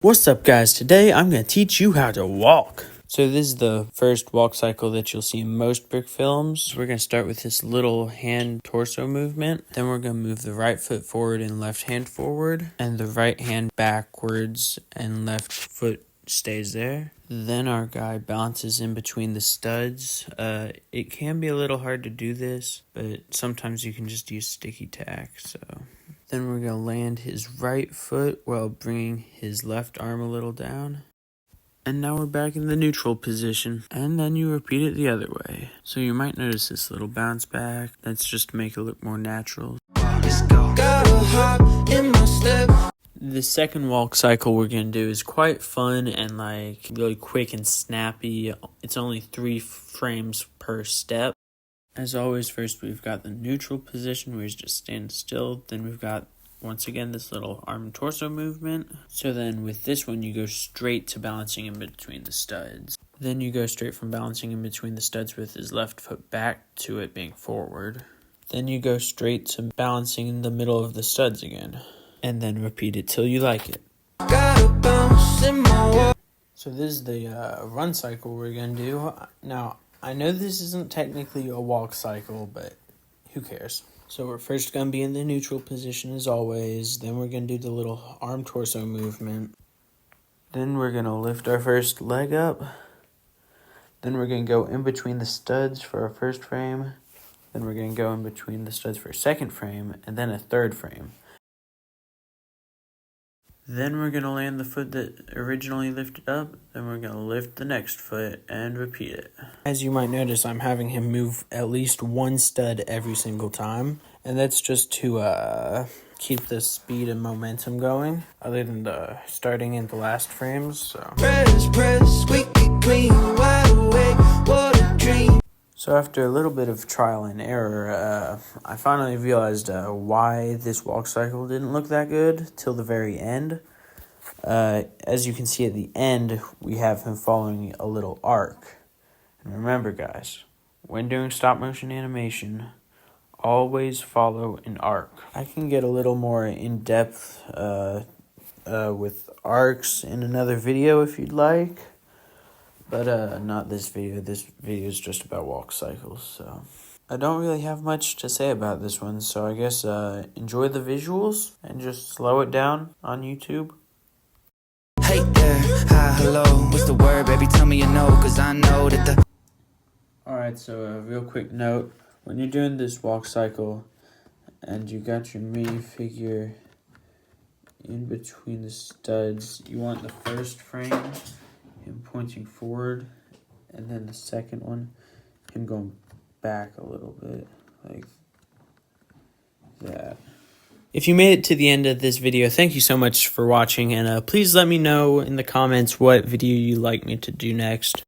What's up guys, today I'm going to teach you how to walk. So this is the first walk cycle that you'll see in most brick films. We're going to start with this little hand torso movement. Then we're going to move the right foot forward and left hand forward. And the right hand backwards and left foot stays there. Then our guy bounces in between the studs. It can be a little hard to do this, but sometimes you can just use sticky tack, so... Then we're going to land his right foot while bringing his left arm a little down. And now we're back in the neutral position. And then you repeat it the other way. So you might notice this little bounce back. That's just to make it look more natural. Let's go. The second walk cycle we're going to do is quite fun and really quick and snappy. It's only 3 frames per step. As always, first we've got the neutral position where he's just standing still. Then we've got, once again, this little arm and torso movement. So then with this one, you go straight to balancing in between the studs. Then you go straight from balancing in between the studs with his left foot back to it being forward. Then you go straight to balancing in the middle of the studs again. And then repeat it till you like it. So this is the run cycle we're going to do. Now, I know this isn't technically a walk cycle, but who cares? So we're first going to be in the neutral position as always. Then we're going to do the little arm torso movement. Then we're going to lift our first leg up. Then we're going to go in between the studs for our first frame. Then we're going to go in between the studs for a second frame and then a third frame. Then we're going to land the foot that originally lifted up. Then we're going to lift the next foot and repeat it. As you might notice, I'm having him move at least one stud every single time. And that's just to keep the speed and momentum going, other than the starting in the last frames. So, So after a little bit of trial and error, I finally realized why this walk cycle didn't look that good till the very end. As you can see at the end, we have him following a little arc. And remember guys, when doing stop motion animation, always follow an arc. I can get a little more in depth with arcs in another video if you'd like. But not this video. This video is just about walk cycles, so... I don't really have much to say about this one, so I guess enjoy the visuals and just slow it down on YouTube. Hey there, hi, hello, what's the word, baby, tell me you know, cause I know that the... Alright, so a real quick note. When you're doing this walk cycle and you got your minifigure in between the studs, you want the first frame him pointing forward, and then the second one him going back a little bit like that. If you made it to the end of this video, thank you so much for watching, and please let me know in the comments what video you'd like me to do next.